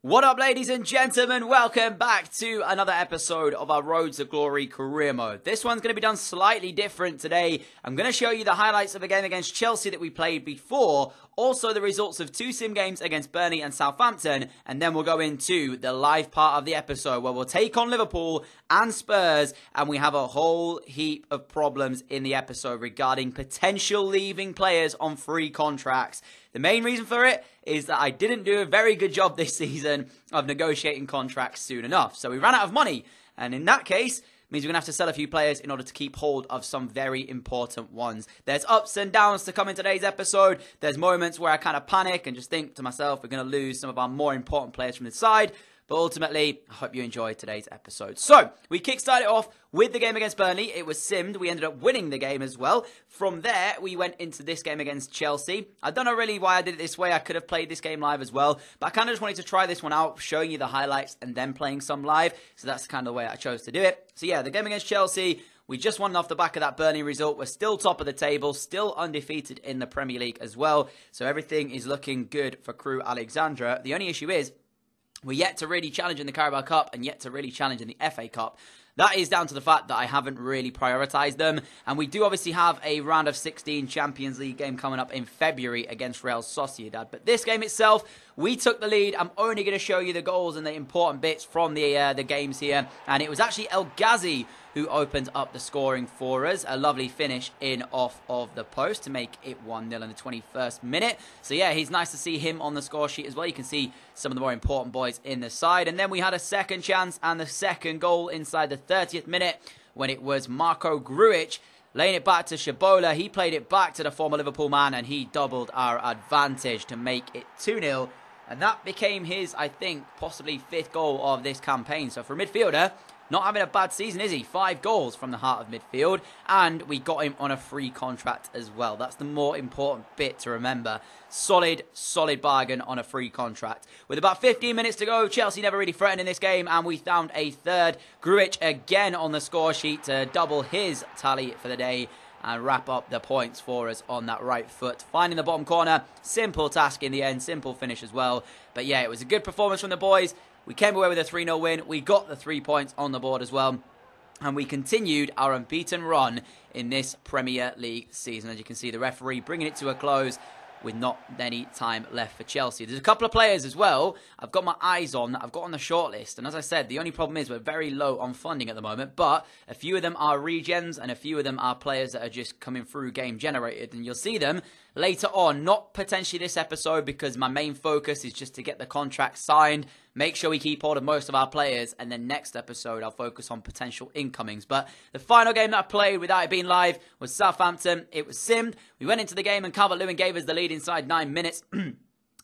What up, ladies and gentlemen? Welcome back to another episode of our Road to Glory career mode. This one's going to be done slightly different today. I'm going to show you the highlights of a game against Chelsea that we played before, also the results of two sim games against Burnley and Southampton, and then we'll go into the live part of the episode where we'll take on Liverpool and Spurs, and we have a whole heap of problems in the episode regarding potential leaving players on free contracts. The main reason for it is that I didn't do a very good job this season of negotiating contracts soon enough. So we ran out of money, and in that case, means we're going to have to sell a few players in order to keep hold of some very important ones. There's ups and downs to come in today's episode. There's moments where I kind of panic and just think to myself, we're going to lose some of our more important players from the side. But ultimately, I hope you enjoyed today's episode. So, we kickstarted off with the game against Burnley. It was simmed. We ended up winning the game as well. From there, we went into this game against Chelsea. I don't know really why I did it this way. I could have played this game live as well. But I kind of just wanted to try this one out, showing you the highlights and then playing some live. So that's kind of the way I chose to do it. So yeah, the game against Chelsea, we just won off the back of that Burnley result. We're still top of the table, still undefeated in the Premier League as well. So everything is looking good for Crew Alexandra. The only issue is, we're yet to really challenge in the Carabao Cup and yet to really challenge in the FA Cup. That is down to the fact that I haven't really prioritised them. And we do obviously have a round of 16 Champions League game coming up in February against Real Sociedad. But this game itself, we took the lead. I'm only going to show you the goals and the important bits from the games here. And it was actually El Ghazi who opened up the scoring for us. A lovely finish in off of the post to make it 1-0 in the 21st minute. So yeah, he's nice to see him on the score sheet as well. You can see some of the more important boys in the side. And then we had a second chance and the second goal inside the 30th minute when it was Marko Grujic laying it back to Shabola. He played it back to the former Liverpool man and he doubled our advantage to make it 2-0. And that became his, I think, possibly 5th goal of this campaign. So for a midfielder, not having a bad season, is he? 5 goals from the heart of midfield. And we got him on a free contract as well. That's the more important bit to remember. Solid bargain on a free contract. With about 15 minutes to go, Chelsea never really threatened in this game. And we found a third. Grujic again on the score sheet to double his tally for the day and wrap up the points for us on that right foot. Finding the bottom corner. Simple task in the end. Simple finish as well. But yeah, it was a good performance from the boys. We came away with a 3-0 win. We got the 3 points on the board as well. And we continued our unbeaten run in this Premier League season. As you can see, the referee bringing it to a close with not any time left for Chelsea. There's a couple of players as well I've got my eyes on that I've got on the shortlist. And as I said, the only problem is we're very low on funding at the moment. But a few of them are regens and a few of them are players that are just coming through game generated. And you'll see them later on, not potentially this episode because my main focus is just to get the contract signed, make sure we keep hold of most of our players, and then next episode I'll focus on potential incomings. But the final game that I played without it being live was Southampton. It was simmed. We went into the game and Calvert-Lewin gave us the lead inside 9 minutes.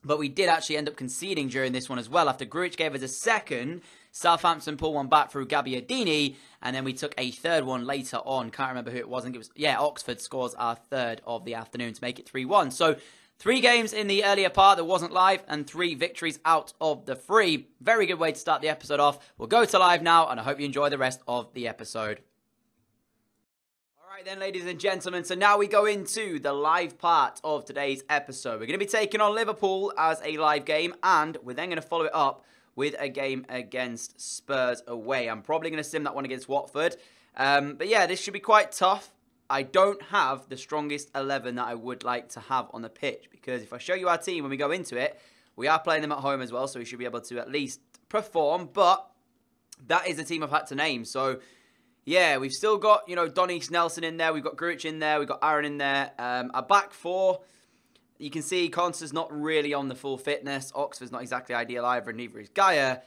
But we did actually end up conceding during this one as well. After Grujic gave us a second, Southampton pulled one back through Gabbiadini, and then we took a third one later on. Can't remember who it was. I think it was, yeah, Oxford scores our third of the afternoon to make it 3-1. So 3 games in the earlier part that wasn't live and 3 victories out of the 3. Very good way to start the episode off. We'll go to live now, and I hope you enjoy the rest of the episode. Alright then, ladies and gentlemen, so now we go into the live part of today's episode. We're going to be taking on Liverpool as a live game, and we're then going to follow it up with a game against Spurs away. I'm probably going to sim that one against Watford. But yeah, this should be quite tough. I don't have the strongest 11 that I would like to have on the pitch, because if I show you our team when we go into it, we are playing them at home as well, so we should be able to at least perform, but that is the team I've had to name. So yeah, we've still got, you know, Donny Nelson in there, we've got Grujic in there, we've got Aaron in there. Our back 4, you can see Conster's not really on the full fitness, Oxford's not exactly ideal either, and neither is Gaia.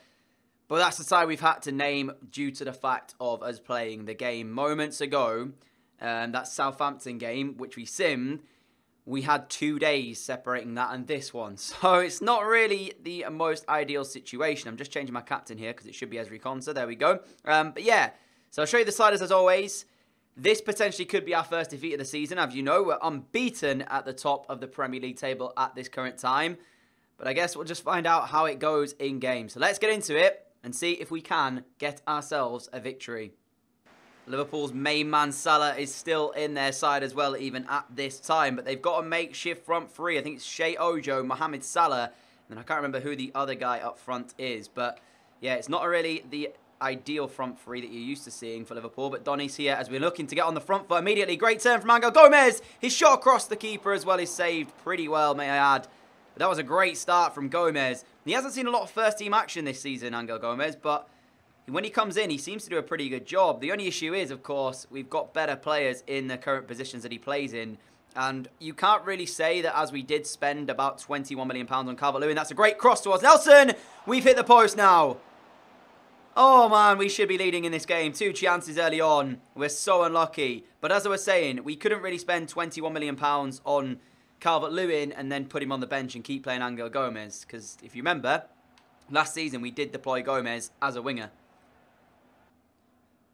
But that's the side we've had to name due to the fact of us playing the game moments ago. That Southampton game, which we simmed, we had 2 days separating that and this one. So it's not really the most ideal situation. I'm just changing my captain here because it should be Ezri Konsa. There we go. But yeah, so I'll show you the sliders as always. This potentially could be our first defeat of the season. As you know, we're unbeaten at the top of the Premier League table at this current time. But I guess we'll just find out how it goes in game. So let's get into it and see if we can get ourselves a victory. Liverpool's main man Salah is still in their side as well, even at this time. But they've got a makeshift front 3. I think it's Shea Ojo, Mohamed Salah, And I can't remember who the other guy up front is. But, yeah, it's not really the ideal front three that you're used to seeing for Liverpool. But Donny's here as we're looking to get on the front foot immediately. Great turn from Angel Gomez. His shot across the keeper as well is saved pretty well, may I add. But that was a great start from Gomez. He hasn't seen a lot of first-team action this season, Angel Gomez, but when he comes in, he seems to do a pretty good job. The only issue is, of course, we've got better players in the current positions that he plays in. And you can't really say that as we did spend about £21 million on Calvert-Lewin. That's a great cross towards Nelson. We've hit the post now. Oh, man, we should be leading in this game. 2 chances early on. We're so unlucky. But as I was saying, we couldn't really spend £21 million on Calvert-Lewin and then put him on the bench and keep playing Angel Gomez. Because if you remember, last season we did deploy Gomez as a winger.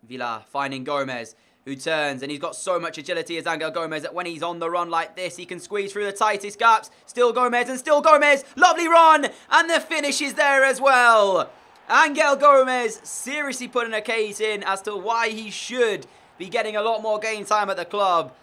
Villa finding Gomez, who turns, and he's got so much agility as Angel Gomez that when he's on the run like this, he can squeeze through the tightest gaps. Still Gomez, and still Gomez. Lovely run, and the finish is there as well. Angel Gomez seriously putting a case in as to why he should be getting a lot more game time at the club.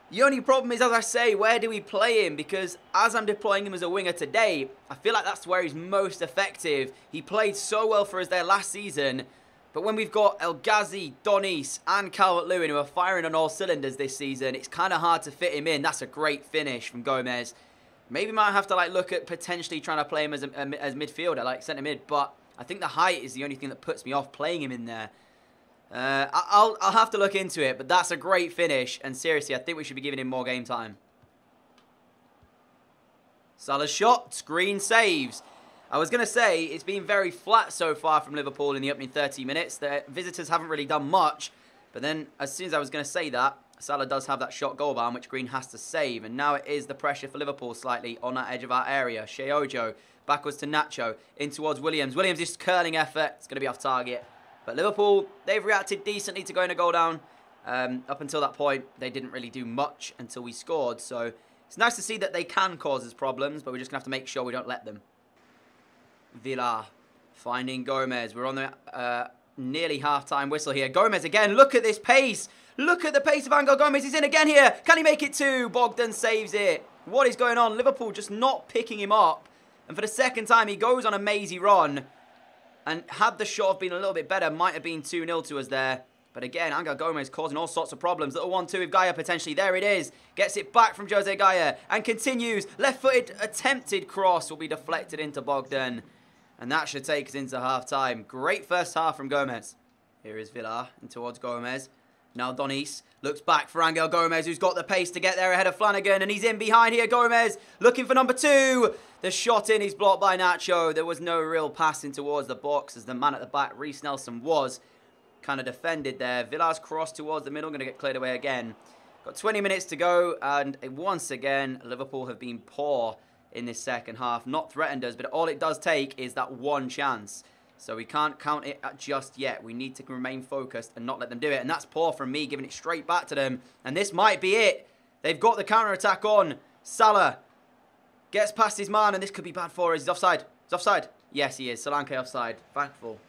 The only problem is, as I say, where do we play him? Because as I'm deploying him as a winger today, I feel like that's where he's most effective. He played so well for us there last season. But when we've got El Ghazi, Donis and Calvert-Lewin who are firing on all cylinders this season, it's kind of hard to fit him in. That's a great finish from Gomez. Maybe might have to look at potentially trying to play him as midfielder, like centre mid. But I think the height is the only thing that puts me off playing him in there. I'll have to look into it, but that's a great finish. And seriously, I think we should be giving him more game time. Salah's shot, screen saves. I was going to say, it's been very flat so far from Liverpool in the opening 30 minutes. The visitors haven't really done much. But then, as soon as I was going to say that, Salah does have that shot goal bar, which Green has to save. And now it is the pressure for Liverpool slightly on that edge of our area. Shea Ojo, backwards to Nacho, in towards Williams. Williams is curling effort. It's going to be off target. But Liverpool, they've reacted decently to going a goal down. Up until that point, they didn't really do much until we scored. So it's nice to see that they can cause us problems, but we're just going to have to make sure we don't let them. Villa finding Gomez. We're on the nearly half-time whistle here. Gomez again. Look at this pace. Look at the pace of Angel Gomez. He's in again here. Can he make it 2? Bogdan saves it. What is going on? Liverpool just not picking him up. And for the second time, he goes on a mazy run. And had the shot been a little bit better, might have been 2-0 to us there. But again, Angel Gomez causing all sorts of problems. Little 1-2 with Gaia potentially. There it is. Gets it back from Jose Gaia. And continues. Left-footed attempted cross will be deflected into Bogdan. And that should take us into half-time. Great first half from Gomez. Here is Villa and towards Gomez. Now Donis looks back for Angel Gomez, who's got the pace to get there ahead of Flanagan. And he's in behind here. Gomez looking for number 2. The shot in is blocked by Nacho. There was no real passing towards the box as the man at the back, Reece Nelson, was kind of defended there. Villa's cross towards the middle. Going to get cleared away again. Got 20 minutes to go. And once again, Liverpool have been poor in this second half. Not threatened us, but all it does take is that one chance. So we can't count it just yet. We need to remain focused and not let them do it. And that's poor from me, giving it straight back to them. And this might be it. They've got the counter-attack on. Salah gets past his man, and this could be bad for us. He's offside. He's offside. Yes, he is. Solanke offside. Thankful.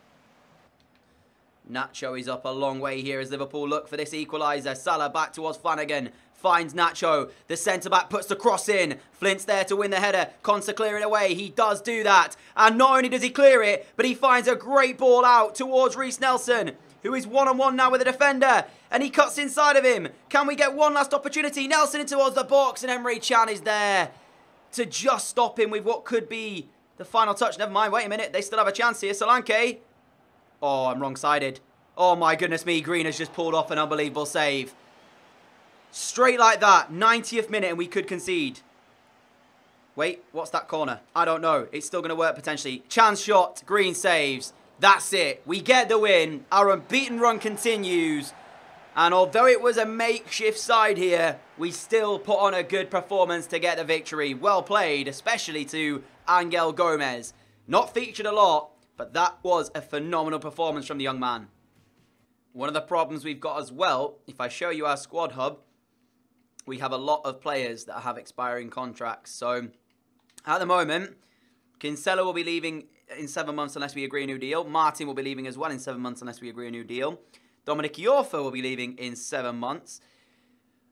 Nacho is up a long way here as Liverpool look for this equaliser. Salah back towards Flanagan. Finds Nacho. The centre-back puts the cross in. Flint's there to win the header. Consa clear it away. He does do that. And not only does he clear it, but he finds a great ball out towards Reece Nelson, who is one-on-one now with the defender. And he cuts inside of him. Can we get one last opportunity? Nelson in towards the box, and Emre Can is there to just stop him with what could be the final touch. Never mind. Wait a minute. They still have a chance here. Solanke. Oh, I'm wrong-sided. Oh, my goodness me. Green has just pulled off an unbelievable save. Straight like that, 90th minute, and we could concede. Wait, what's that corner? I don't know. It's still going to work potentially. Chance shot, Green saves. That's it. We get the win. Our unbeaten run continues. And although it was a makeshift side here, we still put on a good performance to get the victory. Well played, especially to Angel Gomez. Not featured a lot, but that was a phenomenal performance from the young man. One of the problems we've got as well, if I show you our squad hub, we have a lot of players that have expiring contracts. So, at the moment, Kinsella will be leaving in 7 months unless we agree a new deal. Martin will be leaving as well in 7 months unless we agree a new deal. Dominic Iorfa will be leaving in 7 months.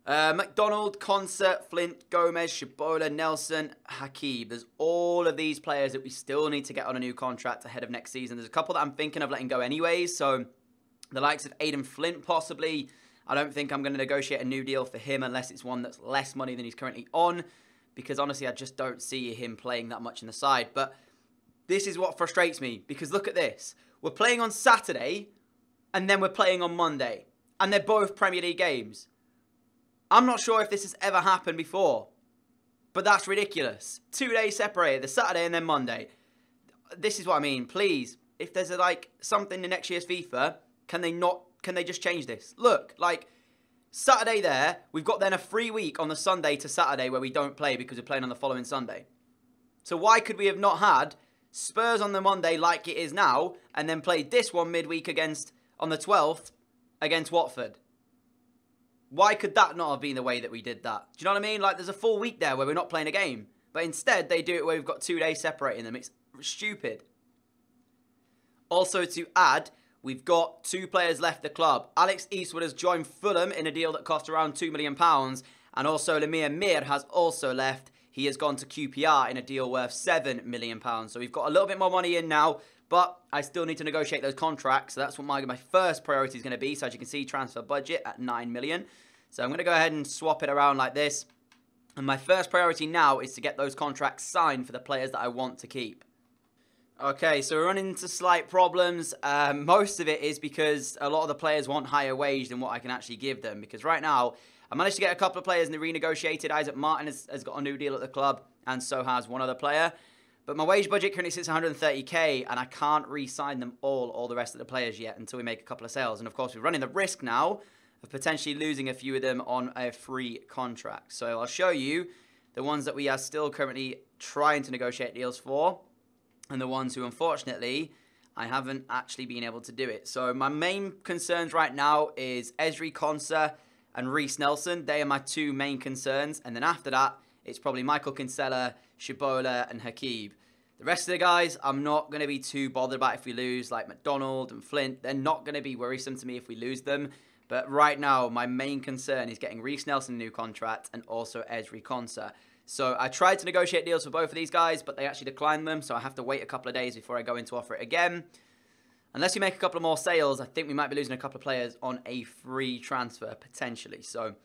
McDonald, Concert, Flint, Gomez, Shabola, Nelson, Hakeeb. There's all of these players that we still need to get on a new contract ahead of next season. There's a couple that I'm thinking of letting go anyways. So the likes of Aiden Flint possibly. I don't think I'm going to negotiate a new deal for him unless it's one that's less money than he's currently on. Because honestly, I just don't see him playing that much in the side. But this is what frustrates me. Because look at this. We're playing on Saturday and then we're playing on Monday. And they're both Premier League games. I'm not sure if this has ever happened before, but that's ridiculous. 2 days separated, the Saturday and then Monday. This is what I mean. Please, if there's something in next year's FIFA, can they just change this? Look, Saturday there, we've got then a free week on the Sunday to Saturday where we don't play because we're playing on the following Sunday. So why could we have not had Spurs on the Monday like it is now and then played this one midweek on the 12th against Watford? Why could that not have been the way that we did that? Do you know what I mean? There's a full week there where we're not playing a game. But instead, they do it where we've got 2 days separating them. It's stupid. Also, to add, we've got 2 players left the club. Alex Eastwood has joined Fulham in a deal that cost around £2 million. And also, Lemire Mir has also left. He has gone to QPR in a deal worth £7 million. So we've got a little bit more money in now. But I still need to negotiate those contracts. So that's what my first priority is going to be. So as you can see, transfer budget at £9 million. So I'm going to go ahead and swap it around like this. And my first priority now is to get those contracts signed for the players that I want to keep. Okay, so we're running into slight problems. Most of it is because a lot of the players want higher wage than what I can actually give them. Because right now, I managed to get a couple of players in the renegotiated. Isaac Martin has got a new deal at the club. And so has one other player. But my wage budget currently sits 130k, and I can't re-sign them all the rest of the players yet until we make a couple of sales. And of course, we're running the risk now of potentially losing a few of them on a free contract. So I'll show you the ones that we are still currently trying to negotiate deals for, and the ones who, unfortunately, I haven't actually been able to do it. So my main concerns right now is Esri Konsa and Reece Nelson. They are my 2 main concerns. And then after that, it's probably Michael Kinsella, Shabola, and Hakeeb. The rest of the guys, I'm not going to be too bothered about if we lose, like McDonald and Flint. They're not going to be worrisome to me if we lose them. But right now, my main concern is getting Reece Nelson a new contract and also Esri Konsa. So I tried to negotiate deals for both of these guys, but they actually declined them. So I have to wait a couple of days before I go in to offer it again. Unless we make a couple of more sales, I think we might be losing a couple of players on a free transfer, potentially. So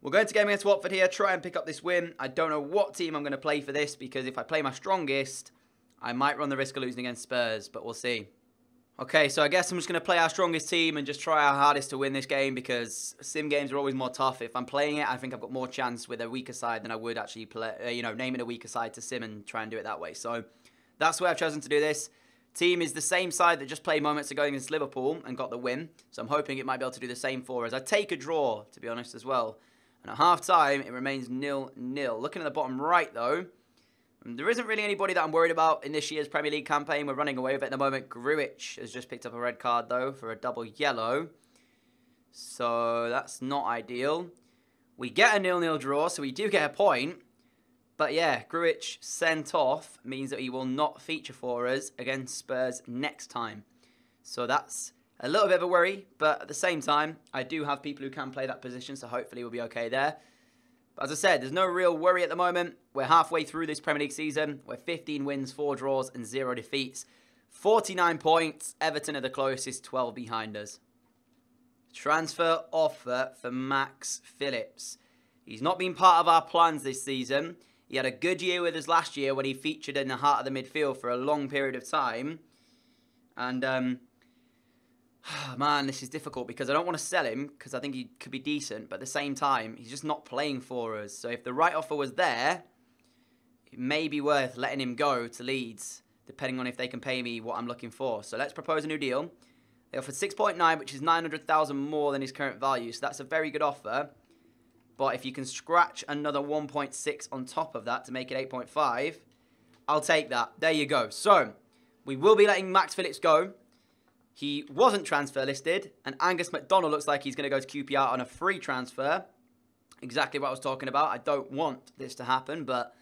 we'll go into game against Watford here, try and pick up this win. I don't know what team I'm going to play for this, because if I play my strongest, I might run the risk of losing against Spurs, but we'll see. Okay, so I guess I'm just going to play our strongest team and just try our hardest to win this game, because sim games are always more tough. If I'm playing it, I think I've got more chance with a weaker side than I would actually play, naming a weaker side to sim and try and do it that way. So that's where I've chosen to do this. Team is the same side that just played moments ago against Liverpool and got the win. So I'm hoping it might be able to do the same for us. I'd take a draw, to be honest, as well. And at half-time, it remains 0-0. Looking at the bottom right, though, there isn't really anybody that I'm worried about in this year's Premier League campaign. We're running away with it at the moment. Gruitch has just picked up a red card, though, for a double yellow. So that's not ideal. We get a 0-0 draw, so we do get a point. But yeah, Gruitch sent off means that he will not feature for us against Spurs next time. So that's a little bit of a worry. But at the same time, I do have people who can play that position, so hopefully we'll be okay there. But as I said, there's no real worry at the moment. We're halfway through this Premier League season. We're 15 wins, 4 draws, and 0 defeats. 49 points. Everton are the closest, 12 behind us. Transfer offer for Max Phillips. He's not been part of our plans this season. He had a good year with us last year when he featured in the heart of the midfield for a long period of time. And man, this is difficult because I don't want to sell him because I think he could be decent. But at the same time, he's just not playing for us. So if the right offer was there, it may be worth letting him go to Leeds, depending on if they can pay me what I'm looking for. So let's propose a new deal. They offered 6.9, which is 900,000 more than his current value. So that's a very good offer. But if you can scratch another 1.6 on top of that to make it 8.5, I'll take that. There you go. So we will be letting Max Phillips go. He wasn't transfer listed, and Angus McDonald looks like he's going to go to QPR on a free transfer. Exactly what I was talking about. I don't want this to happen, but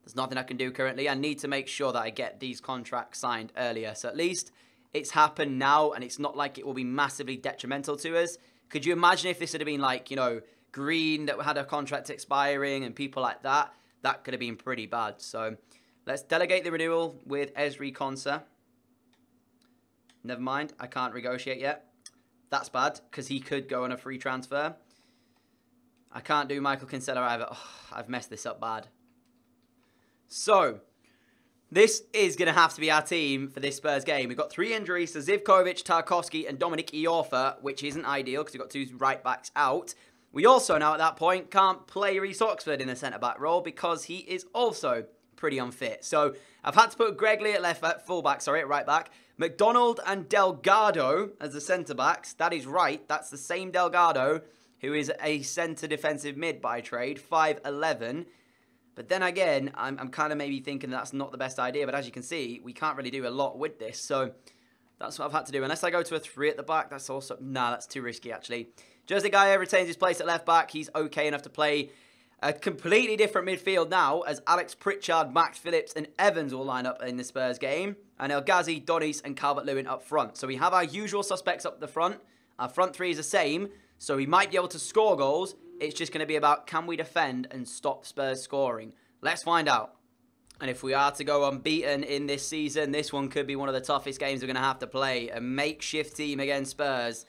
there's nothing I can do currently. I need to make sure that I get these contracts signed earlier. So at least it's happened now, and it's not like it will be massively detrimental to us. Could you imagine if this had been like, Green that had a contract expiring and people like that, that could have been pretty bad. So let's delegate the renewal with Ezri Konsa. Never mind, I can't negotiate yet. That's bad, because he could go on a free transfer. I can't do Michael Kinsella either. Oh, I've messed this up bad. So, this is going to have to be our team for this Spurs game. We've got 3 injuries to Zivkovic, Tarkowski, and Dominic Iorfa, which isn't ideal, because we've got 2 right-backs out. We also now, at that point, can't play Reece Oxford in the centre-back role, because he is also pretty unfit. So, I've had to put Greg Lee at right back. McDonald and Delgado as the centre-backs. That is right. That's the same Delgado, who is a centre defensive mid by trade, 5'11". But then again, I'm kind of maybe thinking that's not the best idea. But as you can see, we can't really do a lot with this. So that's what I've had to do. Unless I go to a 3 at the back, that's also... Nah, that's too risky, actually. Jose Gaya retains his place at left back. He's okay enough to play a completely different midfield now, as Alex Pritchard, Max Phillips, and Evans will line up in the Spurs game. And El Ghazi, Donis, and Calvert-Lewin up front. So we have our usual suspects up the front. Our front 3 is the same. So we might be able to score goals. It's just going to be about, can we defend and stop Spurs scoring? Let's find out. And if we are to go unbeaten in this season, this one could be one of the toughest games we're going to have to play. A makeshift team against Spurs.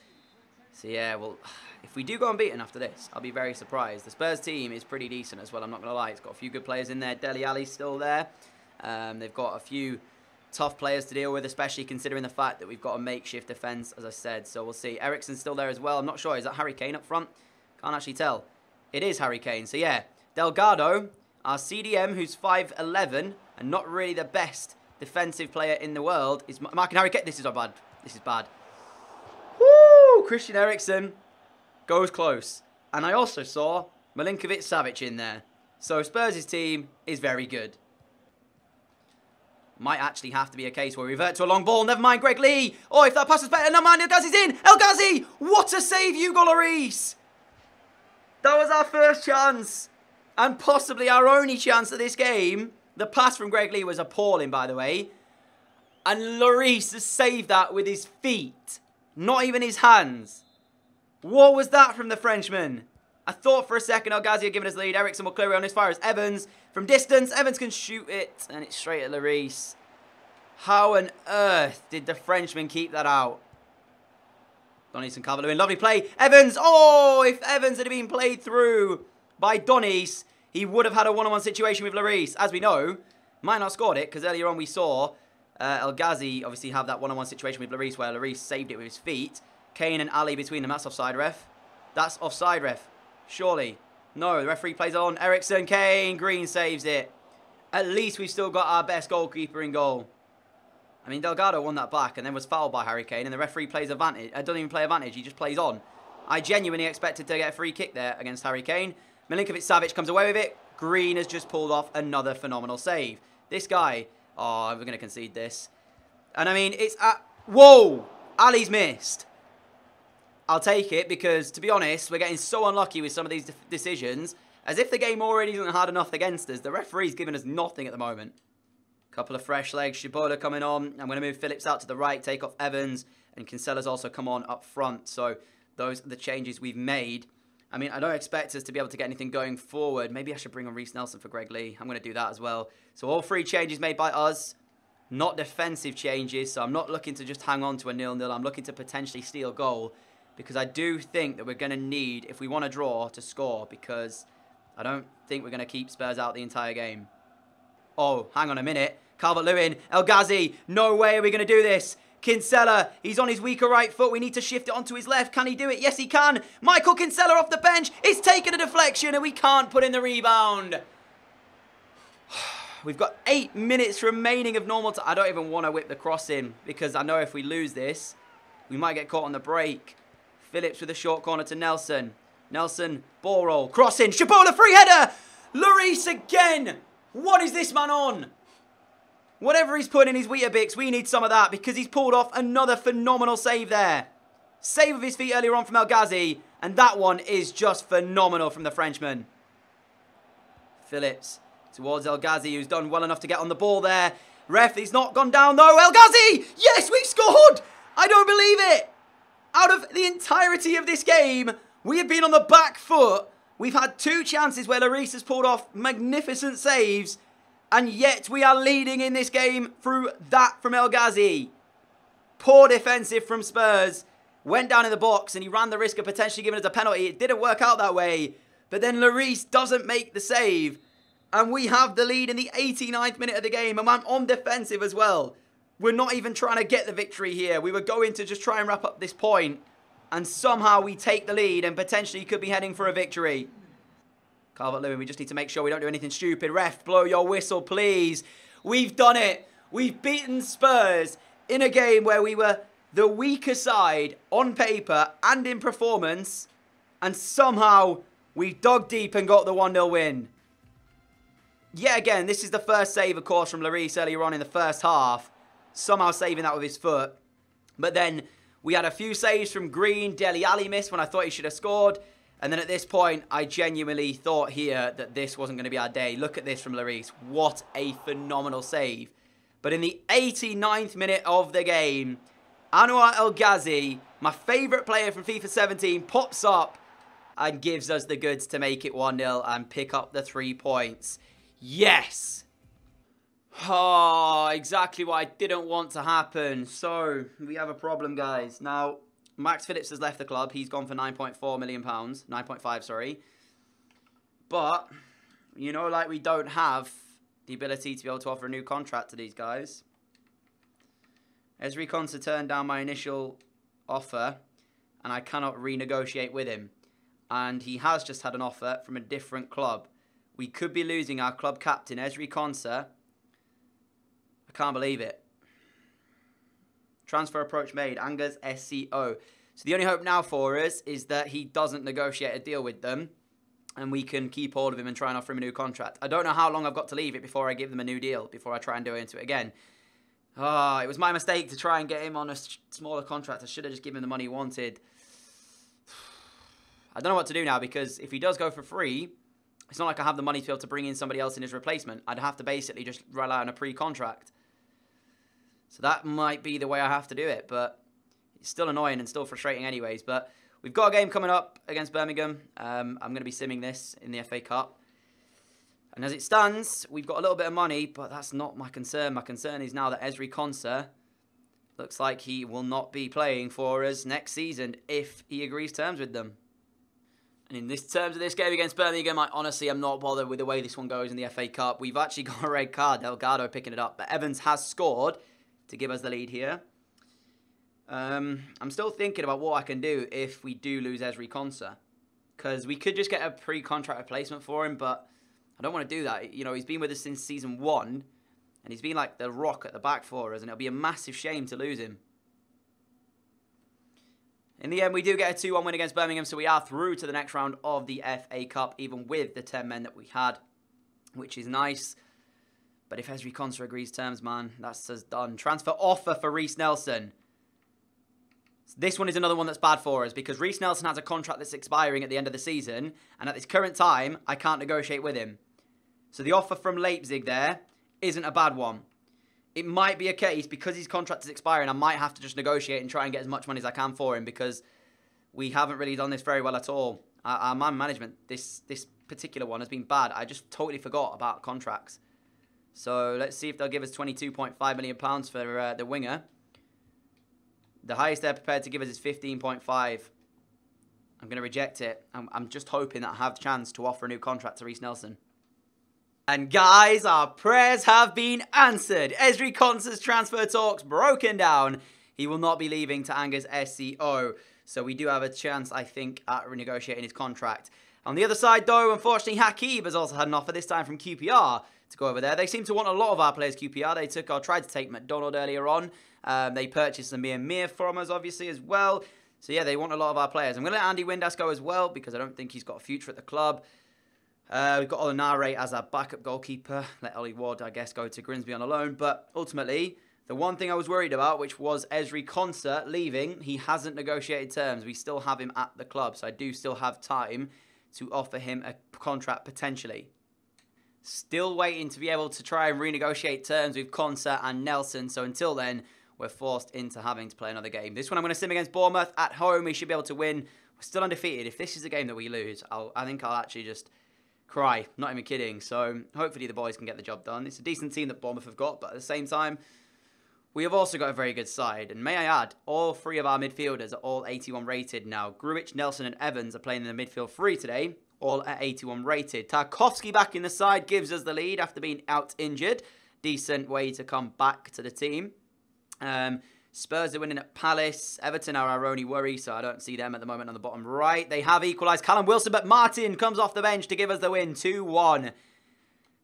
So yeah, well, if we do go unbeaten after this, I'll be very surprised. The Spurs team is pretty decent as well, I'm not going to lie. It's got a few good players in there. Dele Alli's still there. They've got a few tough players to deal with, especially considering the fact that we've got a makeshift defence, as I said. So we'll see. Eriksen's still there as well. I'm not sure. Is that Harry Kane up front? Can't actually tell. It is Harry Kane. So yeah, Delgado, our CDM, who's 5'11", and not really the best defensive player in the world, is marking Harry Kane. This is bad. This is bad. Woo! Christian Eriksen goes close. And I also saw Milinkovic-Savic in there. So Spurs' team is very good. Might actually have to be a case where we revert to a long ball. Never mind, Greg Lee. Oh, if that pass was better. Never mind, El Ghazi's in. El Ghazi! What a save, Hugo Lloris! That was our first chance. And possibly our only chance of this game. The pass from Greg Lee was appalling, by the way. And Lloris has saved that with his feet. Not even his hands. What was that from the Frenchman? I thought for a second El Ghazi had given us the lead. Eriksen will clear it on as far as Evans. From distance, Evans can shoot it. And it's straight at Lloris. How on earth did the Frenchman keep that out? Donis and Calvert-Lewin. Lovely play. Evans. Oh, if Evans had been played through by Donis, he would have had a one-on-one situation with Lloris. As we know, might not have scored it, because earlier on we saw El Ghazi obviously have that one-on-one situation with Lloris, where Lloris saved it with his feet. Kane and Ali between them. That's offside, ref. That's offside, ref. Surely. No, the referee plays on. Eriksen, Kane, Green saves it. At least we've still got our best goalkeeper in goal. I mean, Delgado won that back and then was fouled by Harry Kane, and the referee plays advantage. Doesn't even play advantage, he just plays on. I genuinely expected to get a free kick there against Harry Kane. Milinkovic-Savic comes away with it. Green has just pulled off another phenomenal save. This guy... Oh, we're going to concede this. And I mean, it's... Whoa! Ali's missed. I'll take it because, to be honest, we're getting so unlucky with some of these decisions. As if the game already isn't hard enough against us. The referee's giving us nothing at the moment. Couple of fresh legs. Shiboda coming on. I'm going to move Phillips out to the right, take off Evans. And Cancella's also come on up front. So those are the changes we've made. I mean, I don't expect us to be able to get anything going forward. Maybe I should bring on Reece Nelson for Greg Lee. I'm going to do that as well. So all 3 changes made by us. Not defensive changes. So I'm not looking to just hang on to a 0-0. I'm looking to potentially steal a goal. Because I do think that we're going to need, if we want to draw, to score. Because I don't think we're going to keep Spurs out the entire game. Oh, hang on a minute. Calvert-Lewin, El Ghazi. No way are we going to do this. Kinsella, he's on his weaker right foot. We need to shift it onto his left. Can he do it? Yes, he can. Michael Kinsella off the bench. It's taken a deflection and we can't put in the rebound. We've got 8 minutes remaining of normal time. I don't even want to whip the cross in because I know if we lose this, we might get caught on the break. Phillips with a short corner to Nelson. Nelson, ball roll, cross in. Shiboda, free header. Lloris again. What is this man on? Whatever he's put in his Weetabix, we need some of that because he's pulled off another phenomenal save there. Save with his feet earlier on from El Ghazi, and that one is just phenomenal from the Frenchman. Phillips towards El Ghazi, who's done well enough to get on the ball there. Ref, he's not gone down though. El Ghazi! Yes, we've scored! I don't believe it! Out of the entirety of this game, we have been on the back foot We've had 2 chances where Lloris has pulled off magnificent saves, and yet we are leading in this game through that from El Ghazi. Poor defensive from Spurs. Went down in the box and he ran the risk of potentially giving us a penalty. It didn't work out that way. But then Lloris doesn't make the save. And we have the lead in the 89th minute of the game. And I'm on defensive as well. We're not even trying to get the victory here. We were going to just try and wrap up this point. And somehow we take the lead and potentially could be heading for a victory. Calvert-Lewin, we just need to make sure we don't do anything stupid. Ref, blow your whistle, please. We've done it. We've beaten Spurs in a game where we were the weaker side on paper and in performance, and somehow we dug deep and got the 1-0 win. Yet again, this is the first save, of course, from Lloris earlier on in the first half, somehow saving that with his foot. But then we had a few saves from Green. Dele Alli missed when I thought he should have scored. And then at this point, I genuinely thought here that this wasn't going to be our day. Look at this from Lloris. What a phenomenal save. But in the 89th minute of the game, Anwar El Ghazi, my favourite player from FIFA 17, pops up and gives us the goods to make it 1-0 and pick up the 3 points. Yes! Oh, exactly what I didn't want to happen. So, we have a problem, guys. Now, Max Phillips has left the club. He's gone for £9.4 million. 9.5, sorry. But, you know, like we don't have the ability to be able to offer a new contract to these guys. Ezri Konsa turned down my initial offer, and I cannot renegotiate with him. And he has just had an offer from a different club. We could be losing our club captain, Ezri Konsa. I can't believe it. Transfer approach made, Angers SCO. So the only hope now for us is that he doesn't negotiate a deal with them, and we can keep hold of him and try and offer him a new contract. I don't know how long I've got to leave it before I give them a new deal, before I try and do into it again. Oh, it was my mistake to try and get him on a smaller contract. I should have just given him the money he wanted. I don't know what to do now, because if he does go for free, it's not like I have the money to be able to bring in somebody else in his replacement. I'd have to basically just rely on a pre-contract. So that might be the way I have to do it, but it's still annoying and still frustrating anyways. But we've got a game coming up against Birmingham. I'm going to be simming this in the FA Cup. And as it stands, we've got a little bit of money, but that's not my concern. My concern is now that Ezri Konsa looks like he will not be playing for us next season if he agrees terms with them. And in terms of this game against Birmingham, I honestly am not bothered with the way this one goes in the FA Cup. We've actually got a red card, Delgado picking it up, but Evans has scored to give us the lead here. I'm still thinking about what I can do if we do lose Ezri Konsa, because we could just get a pre-contract replacement for him, but I don't want to do that. You know, he's been with us since season 1, and he's been like the rock at the back for us, and it'll be a massive shame to lose him. In the end, we do get a 2-1 win against Birmingham, so we are through to the next round of the FA Cup, even with the 10 men that we had, which is nice. But if Ezri Konsa agrees terms, man, that's us done. Transfer offer for Reece Nelson. This one is another one that's bad for us, because Reece Nelson has a contract that's expiring at the end of the season, and at this current time, I can't negotiate with him. So the offer from Leipzig there isn't a bad one. It might be a case, because his contract is expiring, I might have to just negotiate and try and get as much money as I can for him, because we haven't really done this very well at all. Our man management, this particular one, has been bad. I just totally forgot about contracts. So let's see if they'll give us £22.5 million for the winger. The highest they're prepared to give us is 15.5. I'm going to reject it. I'm just hoping that I have the chance to offer a new contract to Reece Nelson. And guys, our prayers have been answered. Ezri Konsa's transfer talks broken down. He will not be leaving to Angers SCO. So we do have a chance, I think, at renegotiating his contract. On the other side, though, unfortunately, Hakib has also had an offer, this time from QPR, to go over there. They seem to want a lot of our players, QPR. They tried to take McDonald earlier on. They purchased Amir Mir from us, obviously, as well. So, yeah, they want a lot of our players. I'm going to let Andy Windass go as well, because I don't think he's got a future at the club. We've got Olenare as our backup goalkeeper. Let Ollie Ward, I guess, go to Grimsby on a loan. But ultimately, the one thing I was worried about, which was Ezri Konsa leaving, he hasn't negotiated terms. We still have him at the club, so I do still have time to offer him a contract potentially. Still waiting to be able to try and renegotiate terms with Konsa and Nelson. So until then, we're forced into having to play another game. This one I'm going to sim against Bournemouth at home. We should be able to win. We're still undefeated. If this is a game that we lose, I think I'll actually just cry. Not even kidding. So hopefully the boys can get the job done. It's a decent team that Bournemouth have got, but at the same time, we have also got a very good side. And may I add, all three of our midfielders are all 81 rated now. Grujic, Nelson and Evans are playing in the midfield three today, all at 81 rated. Tarkowski back in the side gives us the lead after being out injured. Decent way to come back to the team. Spurs are winning at Palace. Everton are our only worry, so I don't see them at the moment on the bottom right. They have equalised. Callum Wilson, but Martin comes off the bench to give us the win. 2-1.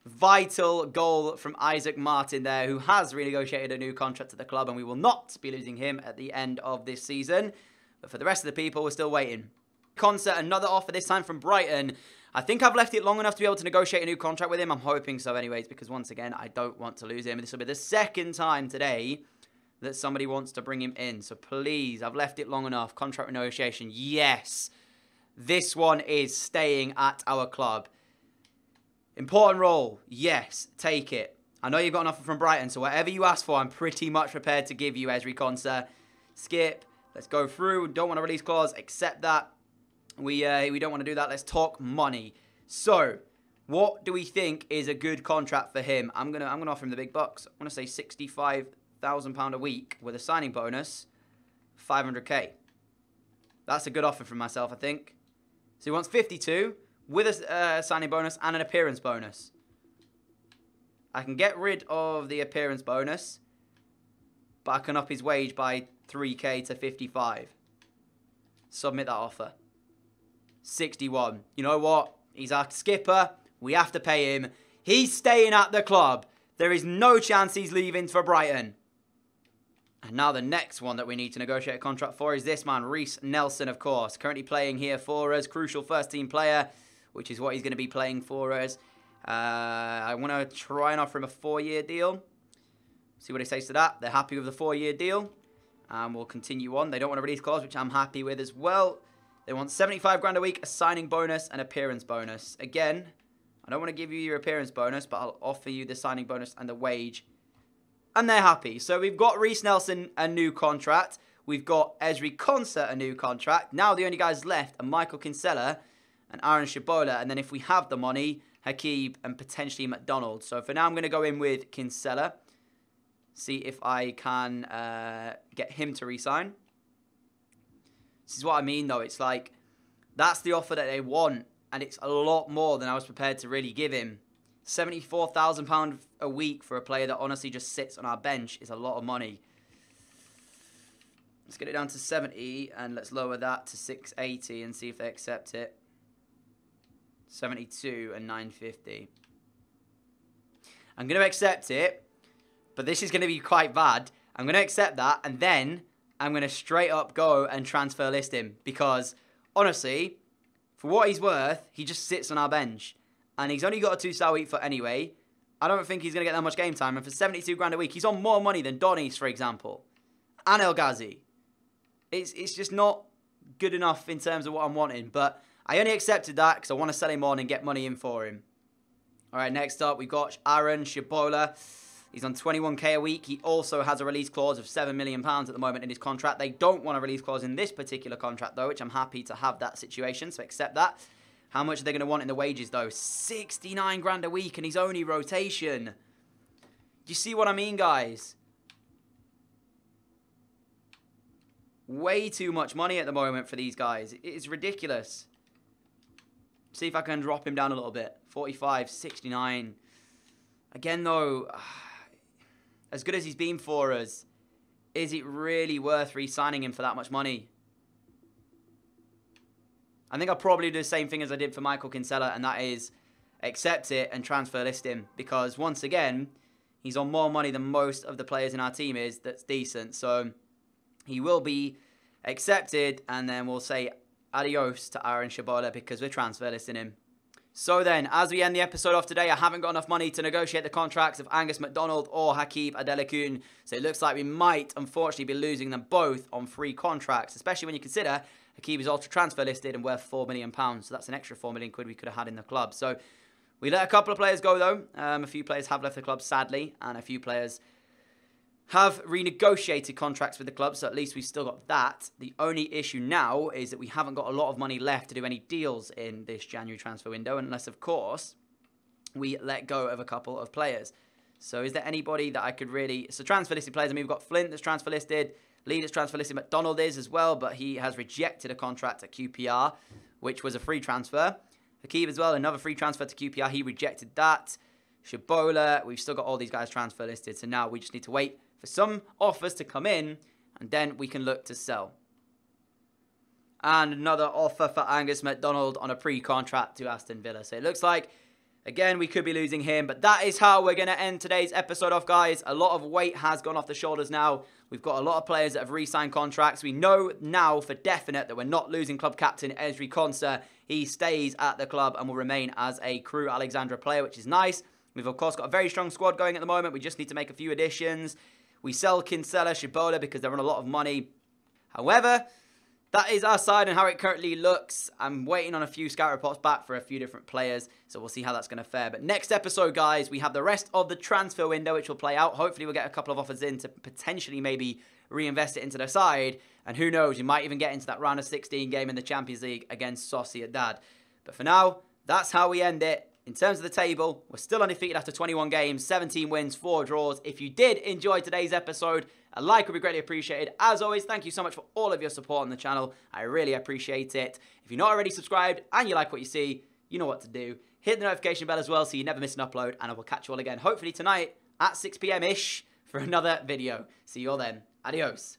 Vital goal from Isaac Martin there, who has renegotiated a new contract at the club, and we will not be losing him at the end of this season. But for the rest of the people, we're still waiting. Concert, another offer, this time from Brighton. I think I've left it long enough to be able to negotiate a new contract with him. I'm hoping so anyways, because once again, I don't want to lose him. This will be the second time today that somebody wants to bring him in. So please, I've left it long enough. Contract negotiation, yes. This one is staying at our club. Important role, yes, take it. I know you've got an offer from Brighton, so whatever you ask for, I'm pretty much prepared to give you, Ezri Konsa. Skip, let's go through. Don't want a release clause, accept that. We don't want to do that. Let's talk money. So, what do we think is a good contract for him? I'm gonna offer him the big bucks. I want to say £65,000 a week with a signing bonus, 500k. That's a good offer from myself, I think. So he wants 52 with a signing bonus and an appearance bonus. I can get rid of the appearance bonus, but I can up his wage by 3k to 55. Submit that offer. 61. You know what? He's our skipper. We have to pay him. He's staying at the club. There is no chance he's leaving for Brighton. And now the next one that we need to negotiate a contract for is this man, Reece Nelson, of course. Currently playing here for us. Crucial first-team player, which is what he's going to be playing for us. I want to try and offer him a 4-year deal. See what he says to that. They're happy with the 4-year deal. And we'll continue on. They don't want a release clause, which I'm happy with as well. They want 75 grand a week, a signing bonus, and appearance bonus. Again, I don't want to give you your appearance bonus, but I'll offer you the signing bonus and the wage. And they're happy. So we've got Reece Nelson a new contract. We've got Ezri Konsa a new contract. Now the only guys left are Michael Kinsella and Aaron Shabola. And then if we have the money, Hakeeb and potentially McDonald. So for now, I'm going to go in with Kinsella. See if I can get him to re-sign. This is what I mean, though. It's like, that's the offer that they want. And it's a lot more than I was prepared to really give him. £74,000 a week for a player that honestly just sits on our bench is a lot of money. Let's get it down to 70 and let's lower that to 680 and see if they accept it. 72 and 950. I'm going to accept it, but this is going to be quite bad. I'm going to accept that and then I'm going to straight up go and transfer list him because honestly, for what he's worth, he just sits on our bench. And he's only got a 2-star week for anyway. I don't think he's going to get that much game time. And for 72 grand a week, he's on more money than Donis, for example. And El Ghazi. It's just not good enough in terms of what I'm wanting. But I only accepted that because I want to sell him on and get money in for him. All right, next up, we've got Aaron Shabola. He's on 21k a week. He also has a release clause of £7 million at the moment in his contract. They don't want a release clause in this particular contract, though, which I'm happy to have that situation. So accept that. How much are they going to want in the wages, though? 69 grand a week, and he's only rotation. Do you see what I mean, guys? Way too much money at the moment for these guys. It is ridiculous. See if I can drop him down a little bit. 45, 69. Again, though, as good as he's been for us, is it really worth re-signing him for that much money? I think I'll probably do the same thing as I did for Michael Kinsella, and that is accept it and transfer list him. Because, once again, he's on more money than most of the players in our team is that's decent. So, he will be accepted, and then we'll say adios to Aaron Shabola because we're transfer listing him. So then, as we end the episode off today, I haven't got enough money to negotiate the contracts of Angus MacDonald or Hakeeb Adelakun. So it looks like we might, unfortunately, be losing them both on free contracts, especially when you consider Hakeeb is ultra transfer listed and worth £4 million. So that's an extra £4 million we could have had in the club. So we let a couple of players go, though. A few players have left the club, sadly, and a few players have renegotiated contracts with the club, so at least we've still got that. The only issue now is that we haven't got a lot of money left to do any deals in this January transfer window, unless, of course, we let go of a couple of players. So is there anybody that I could really... So transfer listed players, I mean, we've got Flint that's transfer listed, Lee that's transfer listed, McDonald is as well, but he has rejected a contract at QPR, which was a free transfer. Hakeem as well, another free transfer to QPR, he rejected that. Shabola, we've still got all these guys transfer listed, so now we just need to wait for some offers to come in, and then we can look to sell. And another offer for Angus MacDonald on a pre-contract to Aston Villa. So it looks like, again, we could be losing him, but that is how we're going to end today's episode off, guys. A lot of weight has gone off the shoulders now. We've got a lot of players that have re-signed contracts. We know now for definite that we're not losing club captain Ezri Konsa. He stays at the club and will remain as a Crew Alexandra player, which is nice. We've, of course, got a very strong squad going at the moment. We just need to make a few additions. We sell Kinsella, Shabola because they're on a lot of money. However, that is our side and how it currently looks. I'm waiting on a few scout reports back for a few different players, so we'll see how that's going to fare. But next episode, guys, we have the rest of the transfer window, which will play out. Hopefully, we'll get a couple of offers in to potentially maybe reinvest it into the side. And who knows, you might even get into that round of 16 game in the Champions League against Sociedad. But for now, that's how we end it. In terms of the table, we're still undefeated after 21 games, 17 wins, 4 draws. If you did enjoy today's episode, a like would be greatly appreciated. As always, thank you so much for all of your support on the channel. I really appreciate it. If you're not already subscribed and you like what you see, you know what to do. Hit the notification bell as well so you never miss an upload. And I will catch you all again, hopefully tonight at 6 PM-ish for another video. See you all then. Adios.